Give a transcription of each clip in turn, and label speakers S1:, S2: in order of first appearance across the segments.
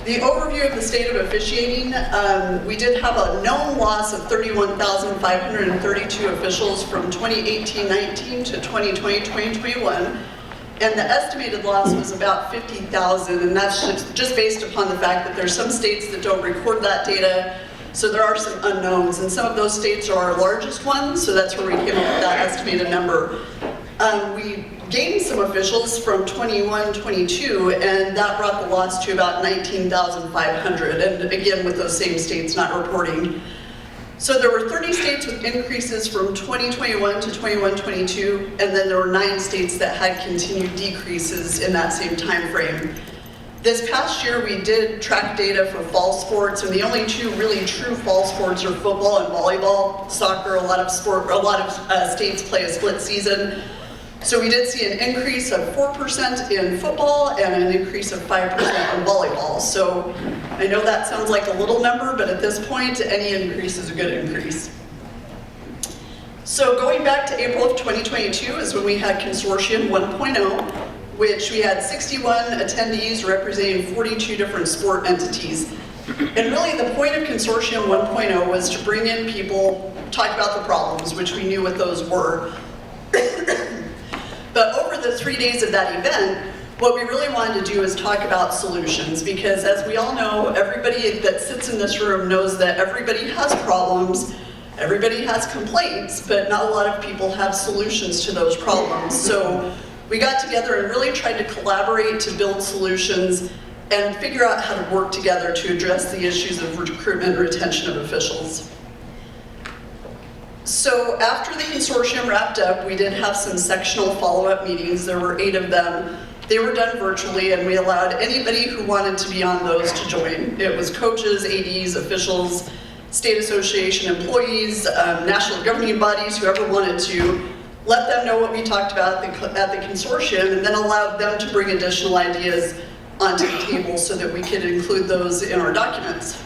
S1: The overview of the state of officiating, we did have a known loss of 31,532 officials from 2018-19 to 2020-2021, and the estimated loss was about 50,000, and that's just based upon the fact that there's some states that don't record that data, so there are some unknowns, and some of those states are our largest ones, so that's where we came up with that estimated number. We gained some officials from 21-22, and that brought the loss to about 19,500, and again with those same states not reporting. So there were 30 states with increases from 2021 to 21-22, and then there were 9 states that had continued decreases in that same time frame. This past year we did track data for fall sports, and the only 2 really true fall sports are football and volleyball. Soccer, a lot of states play a split season. So we did see an increase of 4% in football and an increase of 5% in volleyball. So I know that sounds like a little number, but at this point, any increase is a good increase. So going back to April of 2022 is when we had Consortium 1.0, which we had 61 attendees representing 42 different sport entities. And really the point of Consortium 1.0 was to bring in people, talk about the problems, which we knew what those were. But over the 3 days of that event, what we really wanted to do is talk about solutions, because as we all know, everybody that sits in this room knows that everybody has problems, everybody has complaints, but not a lot of people have solutions to those problems. So we got together and really tried to collaborate to build solutions and figure out how to work together to address the issues of recruitment and retention of officials. So after the consortium wrapped up, we did have some sectional follow-up meetings. There were 8 of them. They were done virtually, and we allowed anybody who wanted to be on those to join. It was coaches, ADs, officials, state association employees, national governing bodies, whoever wanted to. Let them know what we talked about at the consortium, and then allowed them to bring additional ideas onto the table so that we could include those in our documents.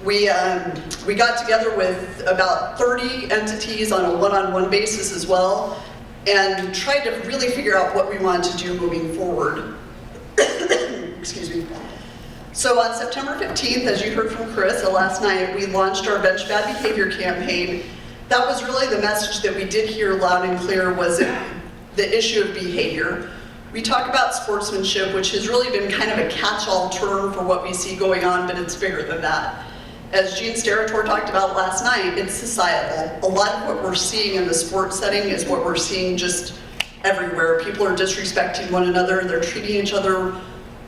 S1: We got together with about 30 entities on a one-on-one basis as well, and tried to really figure out what we wanted to do moving forward. Excuse me. So on September 15th, as you heard from Carissa last night, we launched our Bench Bad Behavior campaign. That was really the message that we did hear loud and clear, was the issue of behavior. We talk about sportsmanship, which has really been kind of a catch-all term for what we see going on, but it's bigger than that. As Gene Sterator talked about last night, it's societal. A lot of what we're seeing in the sports setting is what we're seeing just everywhere. People are disrespecting one another, they're treating each other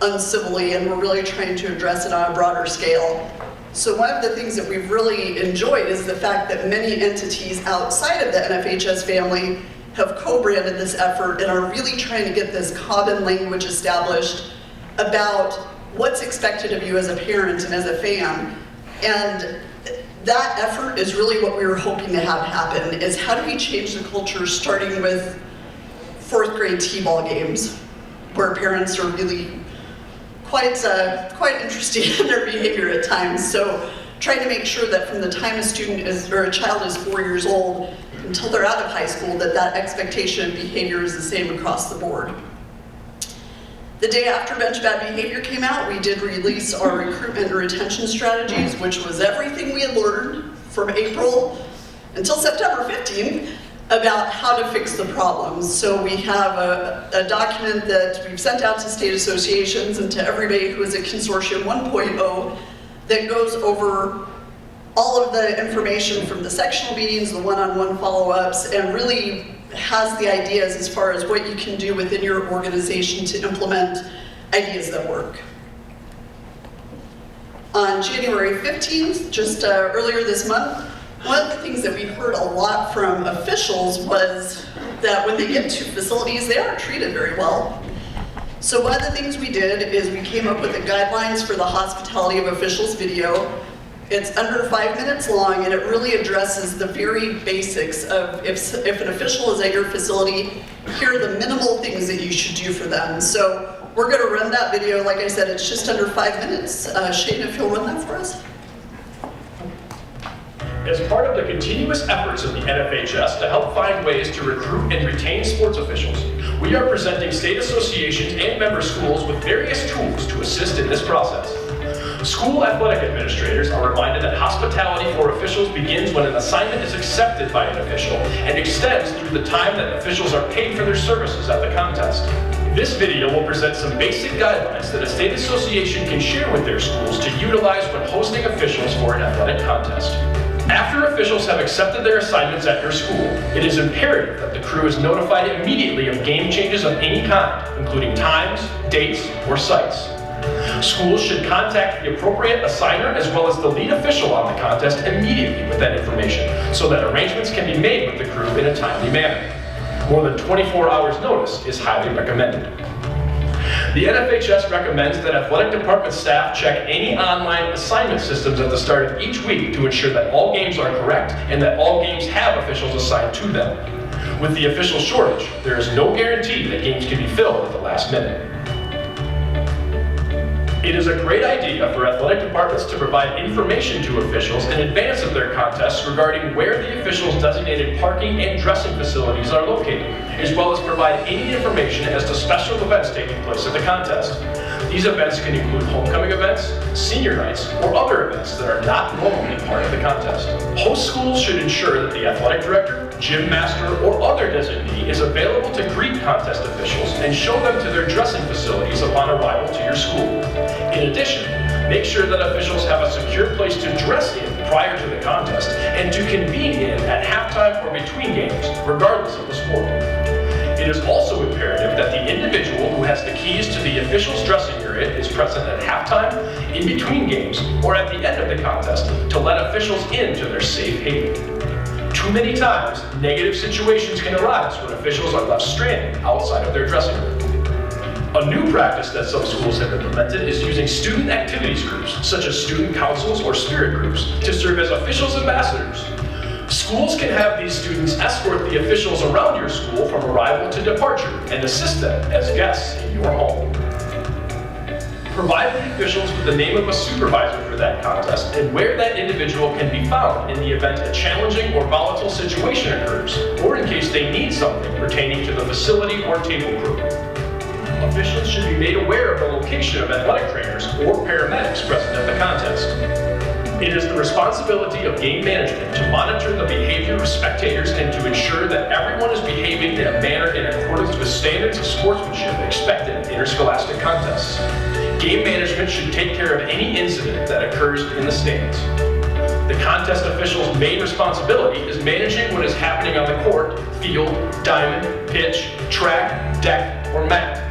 S1: uncivilly, and we're really trying to address it on a broader scale. So one of the things that we've really enjoyed is the fact that many entities outside of the NFHS family have co-branded this effort and are really trying to get this common language established about what's expected of you as a parent and as a fan. And that effort is really what we were hoping to have happen, is how do we change the culture starting with 4th grade t-ball games, where parents are really quite interesting in their behavior at times. So trying to make sure that from the time a student is, or a child is 4 years old until they're out of high school, that that expectation of behavior is the same across the board. The day after Bench Bad Behavior came out, we did release our recruitment and retention strategies, which was everything we had learned from April until September 15th about how to fix the problems. So we have a document that we've sent out to state associations and to everybody who is at Consortium 1.0 that goes over all of the information from the sectional meetings, the one-on-one follow-ups, and really has the ideas as far as what you can do within your organization to implement ideas that work. On January 15th, just earlier this month, one of the things that we heard a lot from officials was that when they get to facilities, they aren't treated very well. So one of the things we did is we came up with the guidelines for the hospitality of officials video. It's under 5 minutes long, and it really addresses the very basics of if an official is at your facility, here are the minimal things that you should do for them. So we're going to run that video. Like I said, it's just under 5 minutes. Shane, if you'll run that for us.
S2: As part of the continuous efforts of the NFHS to help find ways to recruit and retain sports officials, We are presenting state associations and member schools with various tools to assist in this process. School athletic administrators are reminded that hospitality for officials begins when an assignment is accepted by an official and extends through the time that officials are paid for their services at the contest. This video will present some basic guidelines that a state association can share with their schools to utilize when hosting officials for an athletic contest. After officials have accepted their assignments at your school, it is imperative that the crew is notified immediately of game changes of any kind, including times, dates, or sites. Schools should contact the appropriate assigner as well as the lead official on the contest immediately with that information so that arrangements can be made with the crew in a timely manner. More than 24 hours notice is highly recommended. The NFHS recommends that athletic department staff check any online assignment systems at the start of each week to ensure that all games are correct and that all games have officials assigned to them. With the official shortage, there is no guarantee that games can be filled at the last minute. It is a great idea for athletic departments to provide information to officials in advance of their contests regarding where the officials' designated parking and dressing facilities are located, as well as provide any information as to special events taking place at the contest. These events can include homecoming events, senior nights, or other events that are not normally part of the contest. Host schools should ensure that the athletic director, gym master, or other designee is available to greet contest officials and show them to their dressing facilities upon arrival to your school. In addition, make sure that officials have a secure place to dress in prior to the contest and to convene in at halftime or between games, regardless of the sport. It is also imperative that the individual who has the keys to the official's dressing area is present at halftime, in between games, or at the end of the contest to let officials into their safe haven. Too many times, negative situations can arise when officials are left stranded outside of their dressing room. A new practice that some schools have implemented is using student activities groups, such as student councils or spirit groups, to serve as officials ambassadors. Schools can have these students escort the officials around your school from arrival to departure and assist them as guests in your home. Provide the officials with the name of a supervisor for that contest and where that individual can be found in the event a challenging or volatile situation occurs, or in case they need something pertaining to the facility or table crew. Officials should be made aware of the location of athletic trainers or paramedics present at the contest. It is the responsibility of game management to monitor the behavior of spectators and to ensure that everyone is behaving in a manner in accordance with standards of sportsmanship expected in interscholastic contests. Game management should take care of any incident that occurs in the stands. The contest official's main responsibility is managing what is happening on the court, field, diamond, pitch, track, deck, or mat.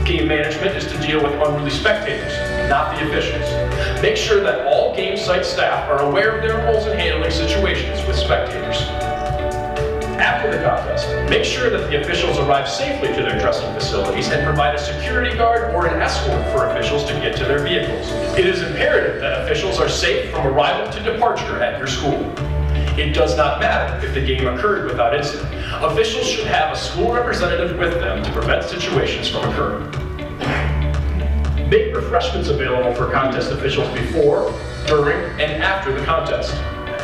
S2: Game management is to deal with unruly spectators, not the officials. Make sure that all game site staff are aware of their roles in handling situations with spectators. After the contest, make sure that the officials arrive safely to their dressing facilities and provide a security guard or an escort for officials to get to their vehicles. It is imperative that officials are safe from arrival to departure at your school. It does not matter if the game occurred without incident. Officials should have a school representative with them to prevent situations from occurring. Make refreshments available for contest officials before, during, and after the contest.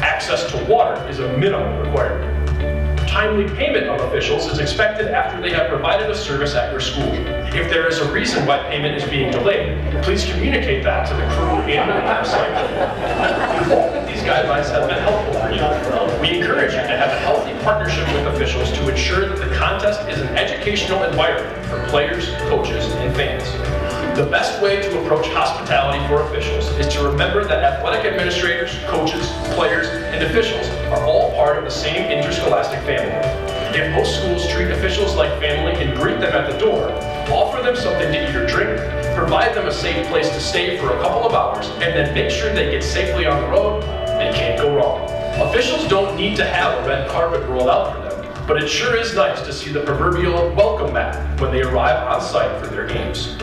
S2: Access to water is a minimum requirement. Timely payment of officials is expected after they have provided a service at your school. If there is a reason why payment is being delayed, please communicate that to the crew and the website. We hope that these guidelines have been helpful for you. We encourage you to have a healthy partnership with officials to ensure that the contest is an educational environment for players, coaches, and fans. The best way to approach hospitality for officials is to remember that athletic administrators, coaches, players, and officials are all part of the same interscholastic family. If most schools treat officials like family and greet them at the door, offer them something to eat or drink, provide them a safe place to stay for a couple of hours, and then make sure they get safely on the road, they can't go wrong. Officials don't need to have a red carpet rolled out for them, but it sure is nice to see the proverbial welcome mat when they arrive on site for their games.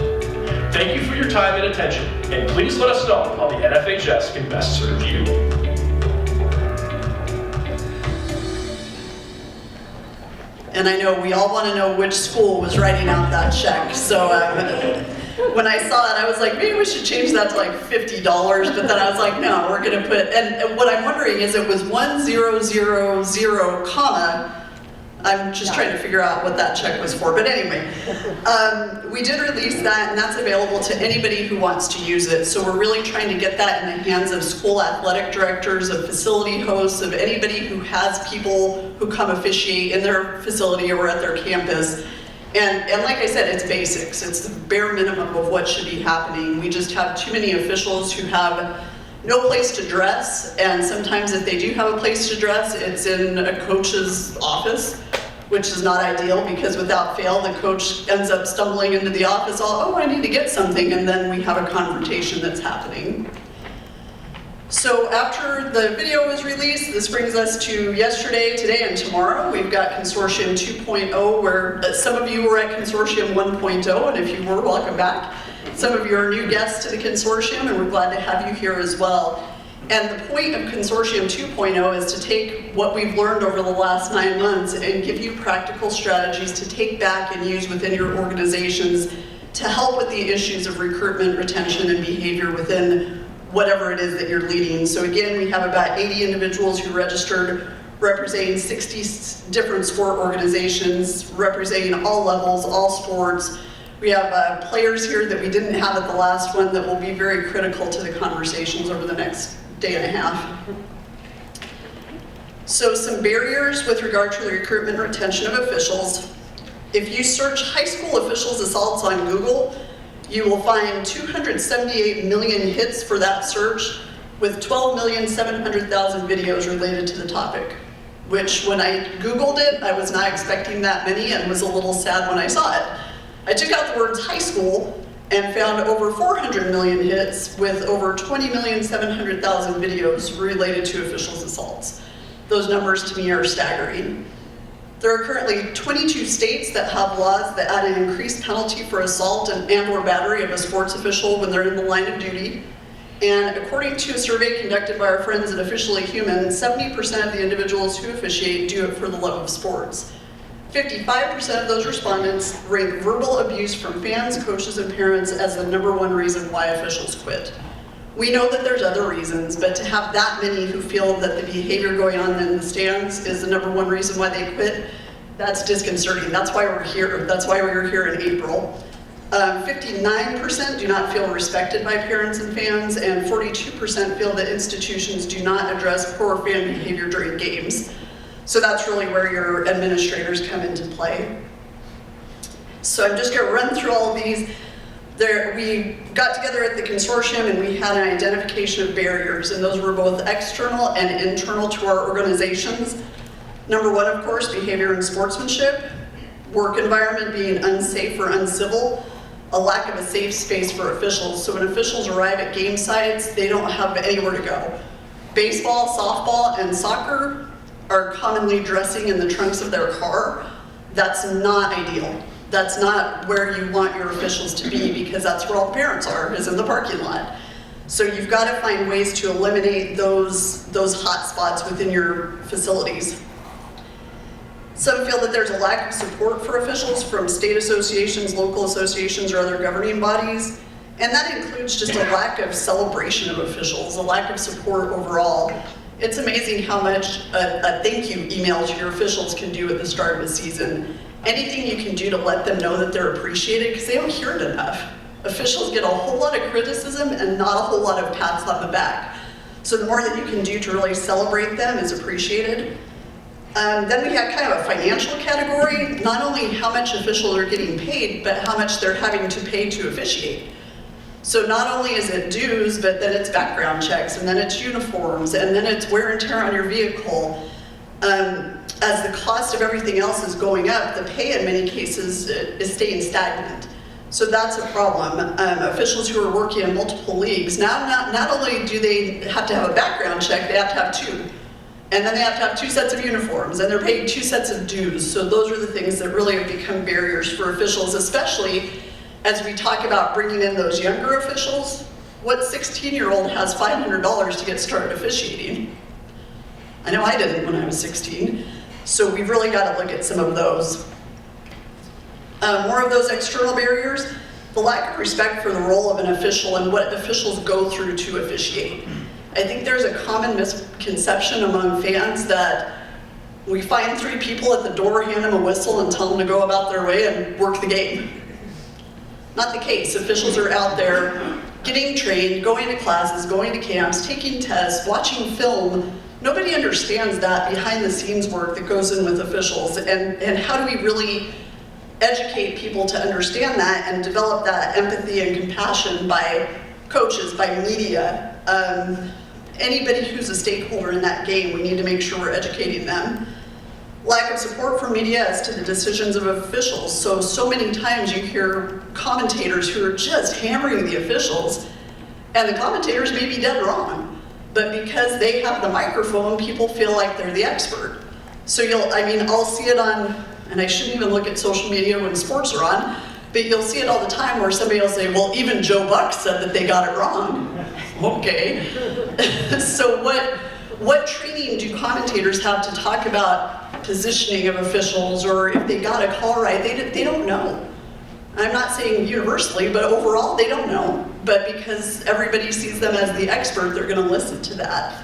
S2: Thank you for your time and attention, and please let us know how the NFHS can best serve you.
S1: And I know we all want to know which school was writing out that check, so when I saw it, I was like, maybe we should change that to like $50, but then I was like, no, we're going to put, and what I'm wondering is it was 1000, comma, I'm just trying to figure out what that check was for, but anyway. We did release that, and that's available to anybody who wants to use it. So we're really trying to get that in the hands of school athletic directors, of facility hosts, of anybody who has people who come officiate in their facility or at their campus. And like I said, it's basics. It's the bare minimum of what should be happening. We just have too many officials who have no place to dress, and sometimes if they do have a place to dress, it's in a coach's office, which is not ideal because without fail, the coach ends up stumbling into the office all, oh, I need to get something, and then we have a confrontation that's happening. So after the video was released, this brings us to yesterday, today, and tomorrow. We've got Consortium 2.0, where some of you were at Consortium 1.0, and if you were, welcome back. Some of you are new guests to the consortium, and we're glad to have you here as well. And the point of Consortium 2.0 is to take what we've learned over the last 9 months and give you practical strategies to take back and use within your organizations to help with the issues of recruitment, retention, and behavior within whatever it is that you're leading. So again, we have about 80 individuals who registered, representing 60 different sport organizations, representing all levels, all sports. We have players here that we didn't have at the last one that will be very critical to the conversations over the next day and a half. So some barriers with regard to the recruitment and retention of officials. If you search high school officials assaults on Google, you will find 278 million hits for that search with 12,700,000 videos related to the topic, which when I Googled it, I was not expecting that many and was a little sad when I saw it. I took out the words high school and found over 400 million hits with over 20,700,000 videos related to officials assaults. Those numbers to me are staggering. There are currently 22 states that have laws that add an increased penalty for assault and or battery of a sports official when they're in the line of duty. And according to a survey conducted by our friends at Officially Human, 70% of the individuals who officiate do it for the love of sports. 55% of those respondents rank verbal abuse from fans, coaches, and parents as the #1 reason why officials quit. We know that there's other reasons, but to have that many who feel that the behavior going on in the stands is the #1 reason why they quit, that's disconcerting. That's why we're here. That's why we were here in April. 59% do not feel respected by parents and fans, and 42% feel that institutions do not address poor fan behavior during games. So that's really where your administrators come into play. So I'm just going to run through all of these. We got together at the consortium and we had an identification of barriers, and those were both external and internal to our organizations. #1, of course, behavior and sportsmanship, work environment being unsafe or uncivil, a lack of a safe space for officials. So when officials arrive at game sites, they don't have anywhere to go. Baseball, softball, and soccer are commonly dressing in the trunks of their car. That's not ideal. That's not where you want your officials to be, because that's where all the parents are, is in the parking lot. So you've got to find ways to eliminate those hot spots within your facilities. Some feel that there's a lack of support for officials from state associations, local associations, or other governing bodies. And that includes just a lack of celebration of officials, a lack of support overall. It's amazing how much a thank you email to your officials can do at the start of a season. Anything you can do to let them know that they're appreciated, because they don't hear it enough. Officials get a whole lot of criticism and not a whole lot of pats on the back. So the more that you can do to really celebrate them is appreciated. Then we had kind of a financial category, not only how much officials are getting paid, but how much they're having to pay to officiate. So not only is it dues, but then it's background checks, and then it's uniforms, and then it's wear and tear on your vehicle. As the cost of everything else is going up, the pay in many cases is staying stagnant. So that's a problem. Officials who are working in multiple leagues, now not only do they have to have a background check, they have to have 2. And then they have to have 2 sets of uniforms, and they're paying 2 sets of dues. So those are the things that really have become barriers for officials, especially as we talk about bringing in those younger officials. What 16-year-old has $500 to get started officiating? I know I didn't when I was 16. So we've really got to look at some of those. More of those external barriers, the lack of respect for the role of an official and what officials go through to officiate. I think there's a common misconception among fans that We find 3 people at the door, hand them a whistle, and tell them to go about their way and work the game. Not the case. Officials are out there getting trained, going to classes, going to camps, taking tests, watching film. Nobody understands that behind the scenes work that goes in with officials, and how do we really educate people to understand that and develop that empathy and compassion by coaches, by media. Anybody who's a stakeholder in that game, we need to make sure we're educating them. Lack of support from media as to the decisions of officials. So many times you hear commentators who are just hammering the officials, and the commentators may be dead wrong, but because they have the microphone, people feel like they're the expert. So I'll see it on, and I shouldn't even look at social media when sports are on, but you'll see it all the time where somebody will say, well, even Joe Buck said that they got it wrong. Okay. So what training do commentators have to talk about positioning of officials, or if they got a call right? They don't know. I'm not saying universally, but overall they don't know. But because everybody sees them as the expert, they're going to listen to that.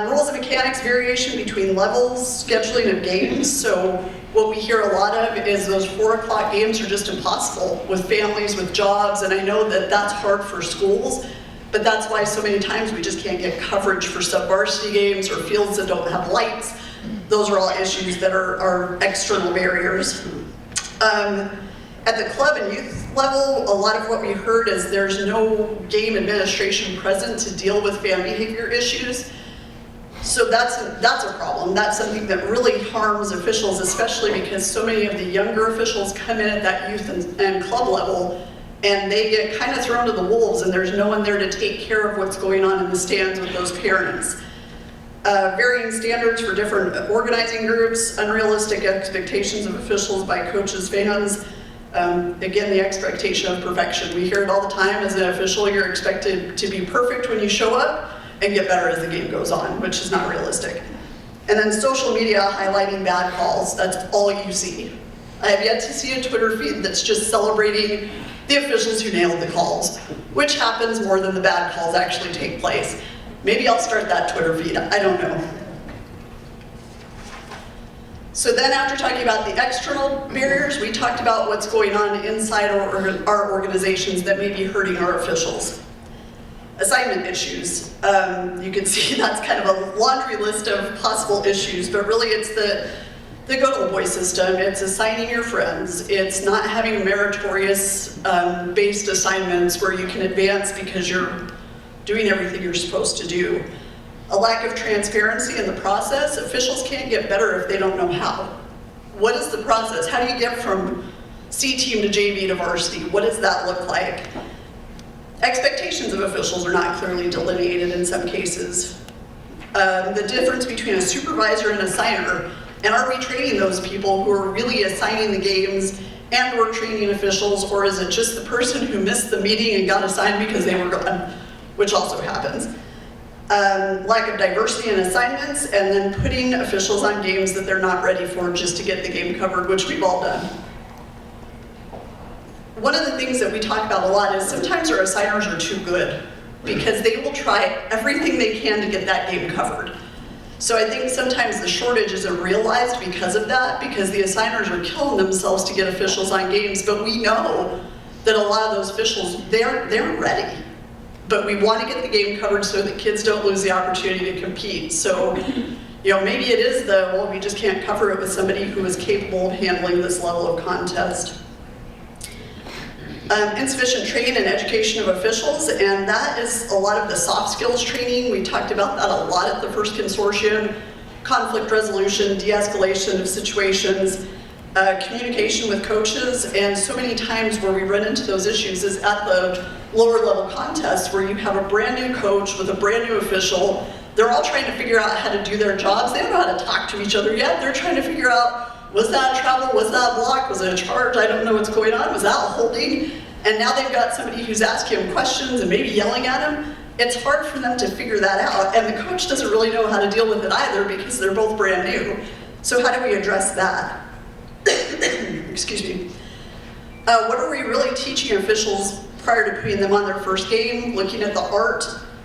S1: Rules and mechanics variation between levels, scheduling of games. So what we hear a lot of is those 4 o'clock games are just impossible with families, with jobs, and I know that that's hard for schools, but that's why so many times we just can't get coverage for sub-varsity games or fields that don't have lights. Those are all issues that are external barriers. At the club and youth level, a lot of what we heard is there's no game administration present to deal with fan behavior issues. So that's a problem. That's something that really harms officials, especially because so many of the younger officials come in at that youth and club level, and they get kind of thrown to the wolves, and there's no one there to take care of what's going on in the stands with those parents. Varying standards for different organizing groups, unrealistic expectations of officials by coaches, fans. Again, the expectation of perfection. We hear it all the time. As an official, you're expected to be perfect when you show up and get better as the game goes on, which is not realistic. And then social media highlighting bad calls, that's all you see. I have yet to see a Twitter feed that's just celebrating the officials who nailed the calls, which happens more than the bad calls actually take place. Maybe I'll start that Twitter feed, I don't know. So then after talking about the external barriers, we talked about what's going on inside our organizations that may be hurting our officials. Assignment issues. You can see that's kind of a laundry list of possible issues, but really it's the go-to-the-boy system. It's assigning your friends. It's not having meritorious based assignments where you can advance because you're doing everything you're supposed to do. A lack of transparency in the process. Officials can't get better if they don't know how. What is the process? How do you get from C team to JV to varsity? What does that look like? Expectations of officials are not clearly delineated in some cases. The difference between a supervisor and a assigner, and are we training those people who are really assigning the games and we're training officials, or is it just the person who missed the meeting and got assigned because they were gone, which also happens. Lack of diversity in assignments, and then putting officials on games that they're not ready for just to get the game covered, which we've all done. One of the things that we talk about a lot is sometimes our assigners are too good because they will try everything they can to get that game covered. So I think sometimes the shortage isn't realized because of that, because the assigners are killing themselves to get officials on games, but we know that a lot of those officials, they're ready. But we want to get the game covered so that kids don't lose the opportunity to compete. So, maybe it is well, we just can't cover it with somebody who is capable of handling this level of contest. Insufficient training and education of officials, and that is a lot of the soft skills training. We talked about that a lot at the first consortium. Conflict resolution, de-escalation of situations, communication with coaches, and so many times where we run into those issues is at the lower level contests where you have a brand new coach with a brand new official. They're all trying to figure out how to do their jobs. They don't know how to talk to each other yet. They're trying to figure out, was that travel, was that block, was it a charge, I don't know what's going on, was that holding? And now they've got somebody who's asking them questions and maybe yelling at them. It's hard for them to figure that out, and the coach doesn't really know how to deal with it either because they're both brand new. So how do we address that? Excuse me. What are we really teaching officials prior to putting them on their first game? Looking at the art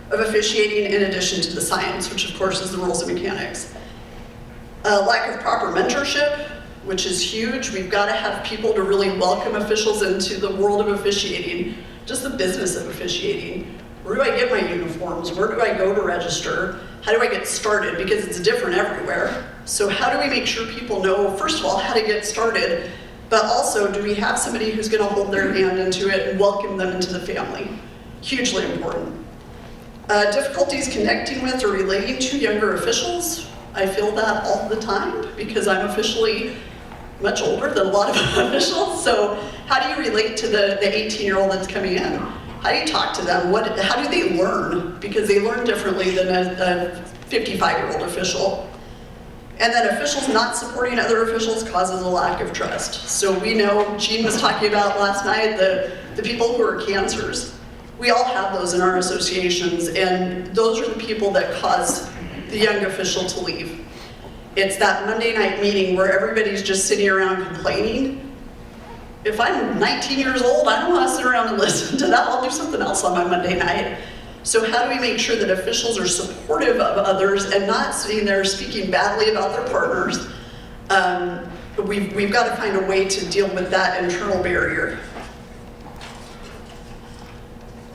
S1: of officiating in addition to the science, which of course is the rules and mechanics. Lack of proper mentorship, which is huge. We've got to have people to really welcome officials into the world of officiating, just the business of officiating. Where do I get my uniforms? Where do I go to register? How do I get started? Because it's different everywhere. So how do we make sure people know, first of all, how to get started, but also do we have somebody who's going to hold their hand into it and welcome them into the family? Hugely important. Difficulties connecting with or relating to younger officials. I feel that all the time because I'm officially much older than a lot of officials. So how do you relate to the 18-year-old that's coming in? How do you talk to them? How do they learn? Because they learn differently than a 55-year-old official. And then officials not supporting other officials causes a lack of trust. So we know, Jean was talking about last night, the people who are cancers. We all have those in our associations, and those are the people that cause the young official to leave. It's that Monday night meeting where everybody's just sitting around complaining. If I'm 19 years old, I don't want to sit around and listen to that. I'll do something else on my Monday night. So how do we make sure that officials are supportive of others and not sitting there speaking badly about their partners? We've got to find a way to deal with that internal barrier.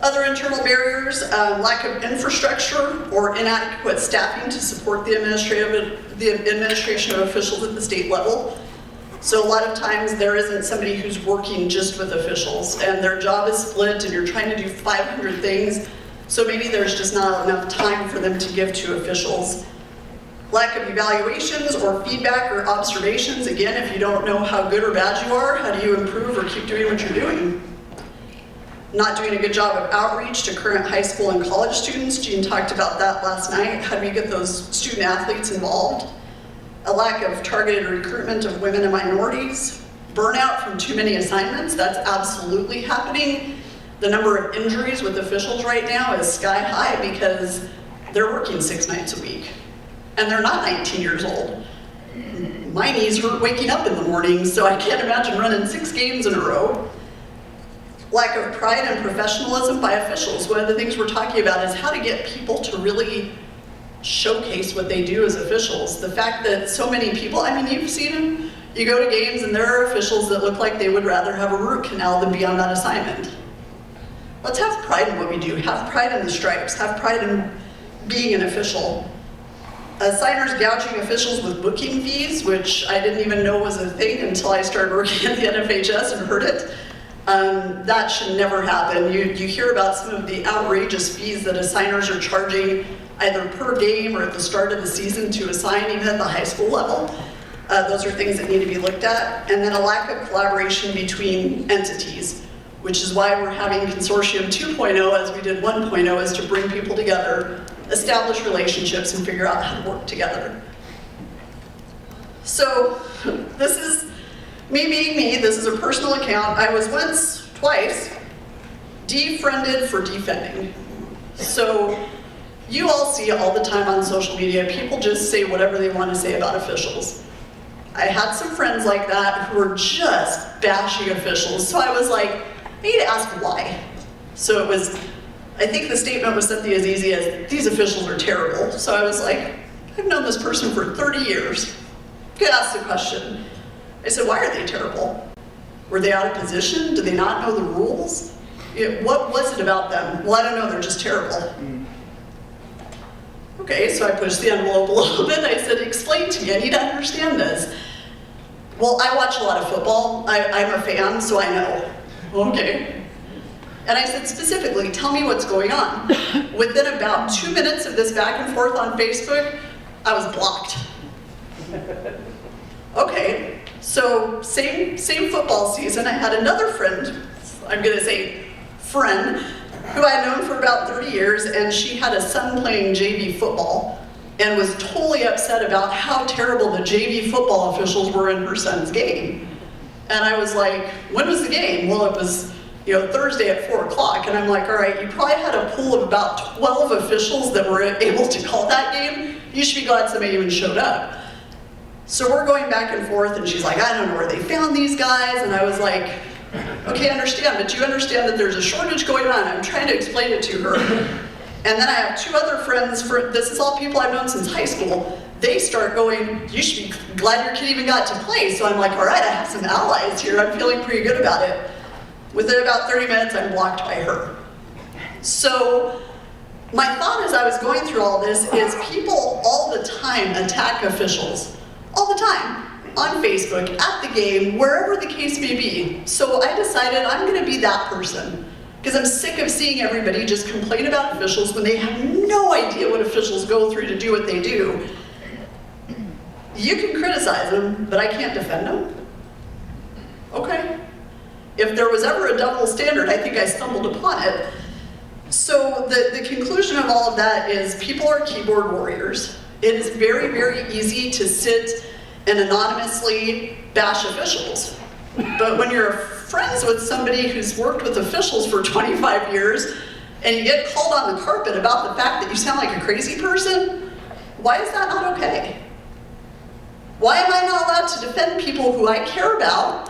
S1: Other internal barriers, lack of infrastructure or inadequate staffing to support the administration of officials at the state level. So a lot of times there isn't somebody who's working just with officials and their job is split and you're trying to do 500 things. So maybe there's just not enough time for them to give to officials. Lack of evaluations or feedback or observations. Again, if you don't know how good or bad you are, how do you improve or keep doing what you're doing? Not doing a good job of outreach to current high school and college students. Jean talked about that last night. How do we get those student athletes involved? A lack of targeted recruitment of women and minorities. Burnout from too many assignments. That's absolutely happening. The number of injuries with officials right now is sky high because they're working 6 nights a week. And they're not 19 years old. My knees hurt waking up in the morning, so I can't imagine running 6 games in a row. Lack of pride and professionalism by officials. One of the things we're talking about is how to get people to really showcase what they do as officials. The fact that so many people, I mean, you've seen them. You go to games and there are officials that look like they would rather have a root canal than be on that assignment. Let's have pride in what we do. Have pride in the stripes. Have pride in being an official. Signers gouging officials with booking fees, which I didn't even know was a thing until I started working at the NFHS and heard it. That should never happen. You hear about some of the outrageous fees that assigners are charging either per game or at the start of the season to assign, even at the high school level. Those are things that need to be looked at. And then a lack of collaboration between entities, which is why we're having Consortium 2.0 as we did 1.0, is to bring people together, establish relationships, and figure out how to work together. So this is me being me. This is a personal account. I was once, twice, defriended for defending. So you all see all the time on social media, people just say whatever they want to say about officials. I had some friends like that who were just bashing officials, so I was like, I need to ask why. So it was, I think the statement was something as easy as, these officials are terrible. So I was like, I've known this person for 30 years. Could ask the question. I said, why are they terrible? Were they out of position? Do they not know the rules? What was it about them? Well, I don't know, they're just terrible. Okay, so I pushed the envelope a little bit. I said, explain to me, I need to understand this. Well, I watch a lot of football. I'm a fan, so I know. Okay. And I said, specifically, tell me what's going on. Within about 2 minutes of this back and forth on Facebook, I was blocked. Okay, so same football season, I had another friend, I'm gonna say friend, who I had known for about 30 years, and she had a son playing JV football and was totally upset about how terrible the JV football officials were in her son's game. And I was like, when was the game? Well, it was Thursday at 4 o'clock. And I'm like, all right, you probably had a pool of about 12 officials that were able to call that game. You should be glad somebody even showed up. So we're going back and forth, and she's like, I don't know where they found these guys. And I was like, okay, I understand, but you understand that there's a shortage going on. I'm trying to explain it to her. And then I have two other friends, this is all people I've known since high school. They start going, you should be glad your kid even got to play. So I'm like, all right, I have some allies here. I'm feeling pretty good about it. Within about 30 minutes, I'm blocked by her. So my thought as I was going through all this is people all the time attack officials. All the time. On Facebook, at the game, wherever the case may be. So I decided I'm gonna be that person. Because I'm sick of seeing everybody just complain about officials when they have no idea what officials go through to do what they do. You can criticize them, but I can't defend them. Okay. If there was ever a double standard, I think I stumbled upon it. So the conclusion of all of that is people are keyboard warriors. It is very, very easy to sit and anonymously bash officials. But when you're friends with somebody who's worked with officials for 25 years and you get called on the carpet about the fact that you sound like a crazy person, why is that not okay? Why am I not allowed to defend people who I care about,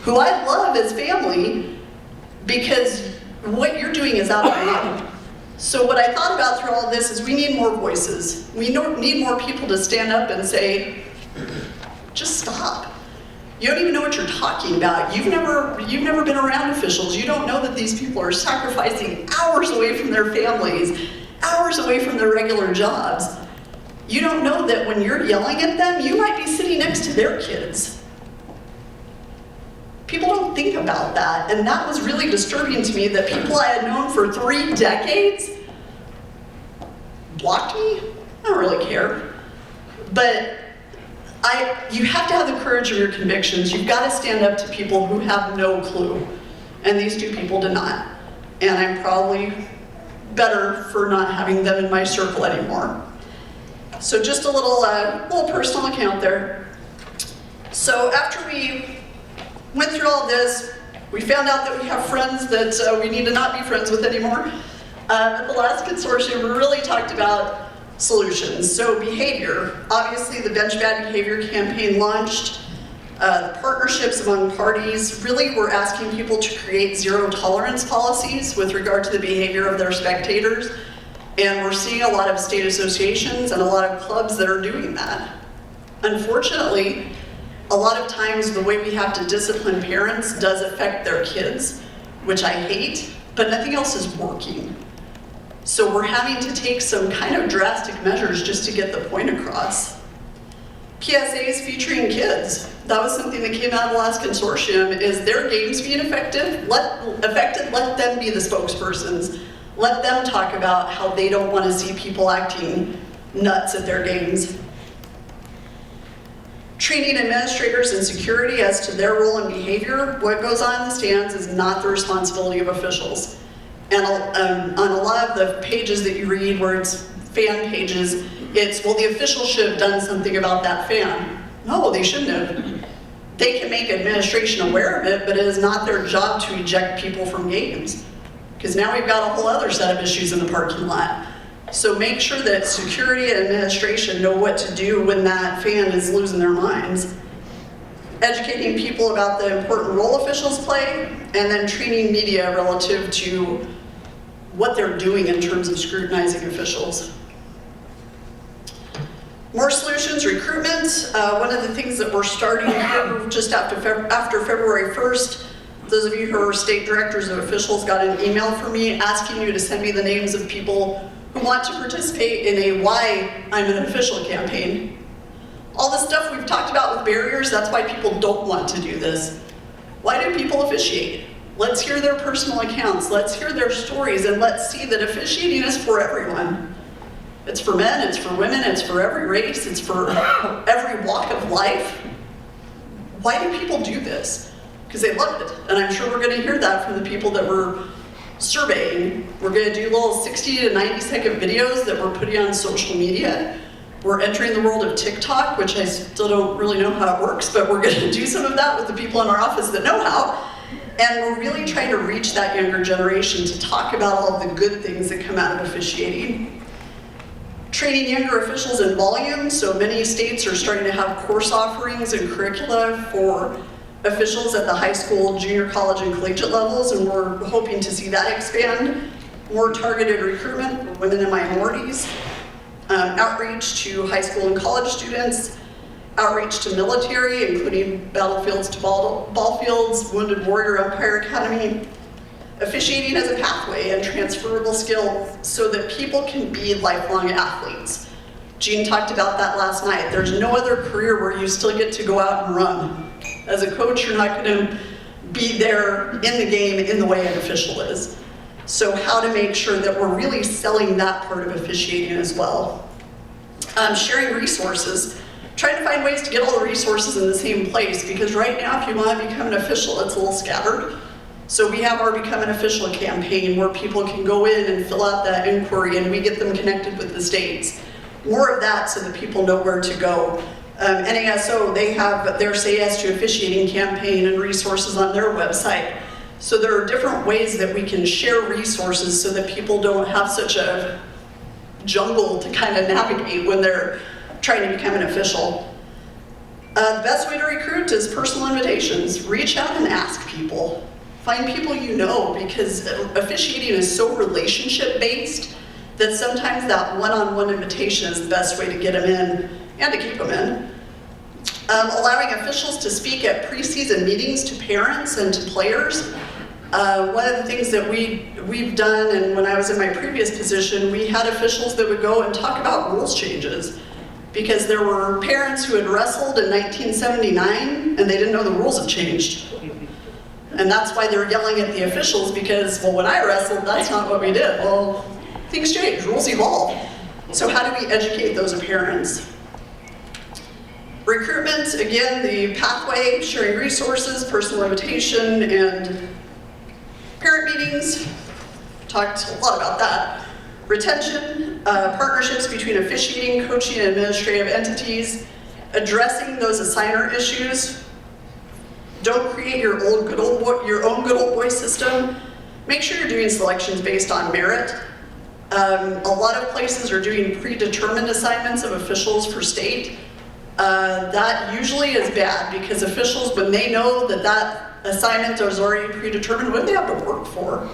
S1: who I love as family, because what you're doing is out of line? So what I thought about through all of this is we need more voices. We need more people to stand up and say, just stop. You don't even know what you're talking about. You've never been around officials. You don't know that these people are sacrificing hours away from their families, hours away from their regular jobs. You don't know that when you're yelling at them, you might be sitting next to their kids. People don't think about that, and that was really disturbing to me that people I had known for 3 decades blocked me. I don't really care. But you have to have the courage of your convictions. You've got to stand up to people who have no clue. And these two people did not. And I'm probably better for not having them in my circle anymore. So just a little personal account there. So after we went through all this, we found out that we have friends that we need to not be friends with anymore. At the last consortium, we really talked about solutions. So behavior, obviously the Bench Bad Behavior campaign launched. The partnerships among parties, really we're asking people to create zero tolerance policies with regard to the behavior of their spectators. And we're seeing a lot of state associations and a lot of clubs that are doing that. Unfortunately, a lot of times the way we have to discipline parents does affect their kids, which I hate, but nothing else is working. So we're having to take some kind of drastic measures just to get the point across. PSAs featuring kids. That was something that came out of the last consortium, is their games being affected? Let them be the spokespersons. Let them talk about how they don't want to see people acting nuts at their games. Training administrators and security as to their role and behavior. What goes on in the stands is not the responsibility of officials. And on a lot of the pages that you read where it's fan pages, it's, well, the officials should have done something about that fan. No, they shouldn't have. They can make administration aware of it, but it is not their job to eject people from games. Because now we've got a whole other set of issues in the parking lot. So make sure that security and administration know what to do when that fan is losing their minds. Educating people about the important role officials play, and then training media relative to what they're doing in terms of scrutinizing officials. More solutions, recruitment. One of the things that we're starting here just after February 1st, those of you who are state directors of officials got an email from me asking you to send me the names of people who want to participate in a Why I'm an Official campaign. All the stuff we've talked about with barriers, that's why people don't want to do this. Why do people officiate? Let's hear their personal accounts, let's hear their stories, and let's see that officiating is for everyone. It's for men, it's for women, it's for every race, it's for every walk of life. Why do people do this? Because they love it, and I'm sure we're going to hear that from the people that we're surveying. We're going to do little 60 to 90 second videos that we're putting on social media. We're entering the world of TikTok, which I still don't really know how it works, but we're going to do some of that with the people in our office that know how. And we're really trying to reach that younger generation to talk about all of the good things that come out of officiating. Training younger officials in volume, so many states are starting to have course offerings and curricula for officials at the high school, junior college, and collegiate levels, and we're hoping to see that expand. more targeted recruitment for women and minorities, outreach to high school and college students, outreach to military, including battlefields to ball fields, Wounded Warrior Empire Academy, officiating as a pathway and transferable skills so that people can be lifelong athletes. Jean talked about that last night. There's no other career where you still get to go out and run. As a coach, you're not going to be there in the game in the way an official is. So how to make sure that we're really selling that part of officiating as well. Sharing resources. Trying to find ways to get all the resources in the same place, because right now if you want to become an official, it's a little scattered. So we have our Become an Official campaign where people can go in and fill out that inquiry and we get them connected with the states. More of that so that people know where to go. NASO, they have their Say Yes to Officiating campaign and resources on their website. So there are different ways that we can share resources so that people don't have such a jungle to kind of navigate when they're trying to become an official. The best way to recruit is personal invitations. Reach out and ask people. Find people you know, because officiating is so relationship-based that sometimes that one-on-one invitation is the best way to get them in and to keep them in. Allowing officials to speak at preseason meetings to parents and to players. One of the things that we've done, and when I was in my previous position, we had officials that would go and talk about rules changes, because there were parents who had wrestled in 1979 and they didn't know the rules had changed. And that's why they're yelling at the officials, because, well, when I wrestled, that's not what we did. Well, things change, rules evolve. So how do we educate those parents? Recruitment, again, the pathway, sharing resources, personal invitation, and parent meetings. Talked a lot about that. Retention, partnerships between officiating, coaching, and administrative entities, addressing those assigner issues. Don't create your own good old boy system. Make sure you're doing selections based on merit. A lot of places are doing predetermined assignments of officials for state. That usually is bad, because officials, when they know that that assignment is already predetermined, what do they have to work for?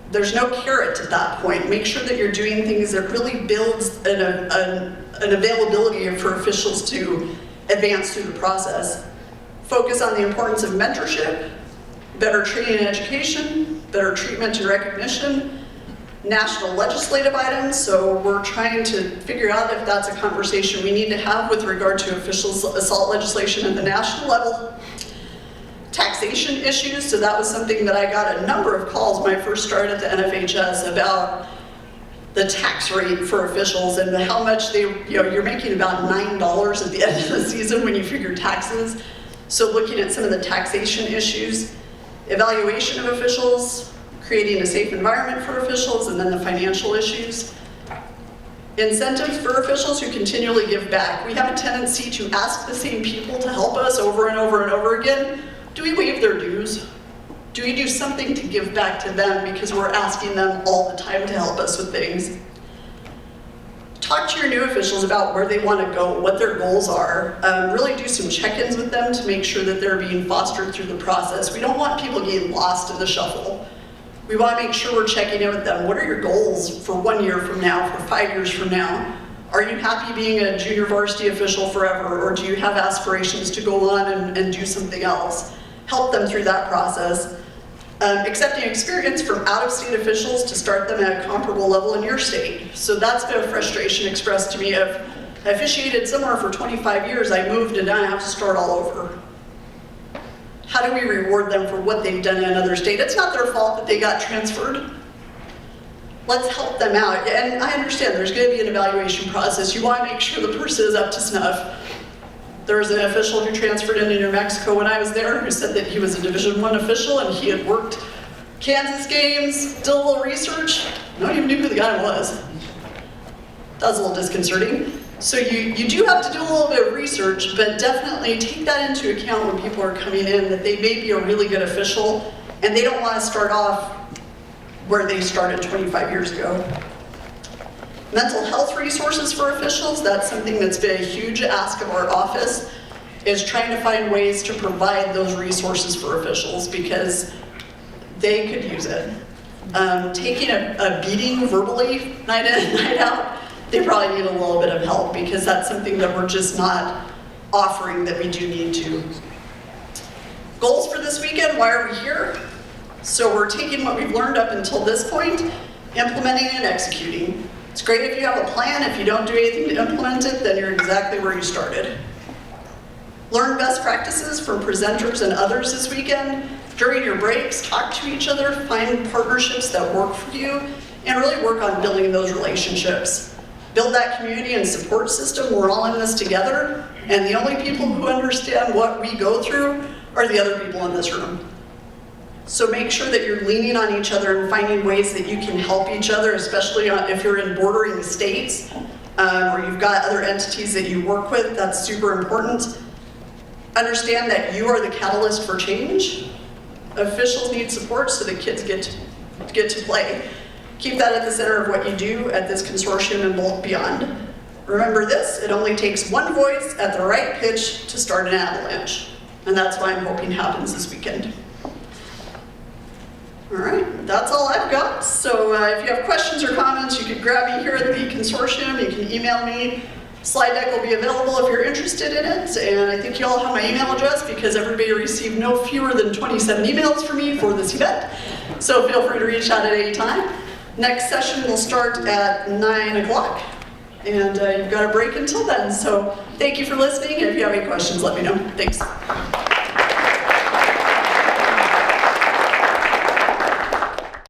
S1: There's no carrot at that point. Make sure that you're doing things that really builds an availability for officials to advance through the process. Focus on the importance of mentorship, better training and education, better treatment and recognition, national legislative items. So we're trying to figure out if that's a conversation we need to have with regard to officials' assault legislation at the national level. Taxation issues, so that was something that I got a number of calls when I first started at the NFHS about the tax rate for officials and how much you're making about $9 at the end of the season when you figure taxes. So looking at some of the taxation issues, evaluation of officials, creating a safe environment for officials, and then the financial issues. Incentives for officials who continually give back. We have a tendency to ask the same people to help us over and over and over again. Do we waive their dues? Do we do something to give back to them because we're asking them all the time to help us with things? Talk to your new officials about where they want to go, what their goals are. Really do some check-ins with them to make sure that they're being fostered through the process. We don't want people getting lost in the shuffle. We want to make sure we're checking in with them. What are your goals for 1 year from now, for 5 years from now? Are you happy being a junior varsity official forever, or do you have aspirations to go on and do something else? Help them through that process. Accepting experience from out-of-state officials to start them at a comparable level in your state. So that's been a frustration expressed to me of, I officiated somewhere for 25 years, I moved and now I have to start all over. How do we reward them for what they've done in another state? It's not their fault that they got transferred. Let's help them out. And I understand there's going to be an evaluation process. You want to make sure the person is up to snuff. There was an official who transferred into New Mexico when I was there who said that he was a Division I official and he had worked Kansas games, did a little research. No one even knew who the guy was. That was a little disconcerting. So you do have to do a little bit of research, but definitely take that into account when people are coming in, that they may be a really good official and they don't want to start off where they started 25 years ago. Mental health resources for officials, that's something that's been a huge ask of our office, is trying to find ways to provide those resources for officials because they could use it. taking a beating verbally night in, night out, they probably need a little bit of help because that's something that we're just not offering that we do need to. Goals for this weekend, why are we here? So we're taking what we've learned up until this point, implementing and executing. It's great if you have a plan. If you don't do anything to implement it, then you're exactly where you started. Learn best practices from presenters and others this weekend. During your breaks, talk to each other, find partnerships that work for you, and really work on building those relationships. Build that community and support system. We're all in this together, and the only people who understand what we go through are the other people in this room. So make sure that you're leaning on each other and finding ways that you can help each other, especially if you're in bordering states or you've got other entities that you work with. That's super important. Understand that you are the catalyst for change. Officials need support so that kids get to play. Keep that at the center of what you do at this consortium and beyond. Remember this, it only takes one voice at the right pitch to start an avalanche. And that's what I'm hoping happens this weekend. All right, that's all I've got. So if you have questions or comments, you can grab me here at the consortium. You can email me. Slide deck will be available if you're interested in it. And I think you all have my email address because everybody received no fewer than 27 emails from me for this event. So feel free to reach out at any time. Next session will start at 9 o'clock. And you've got a break until then. So thank you for listening. If you have any questions, let me know. Thanks.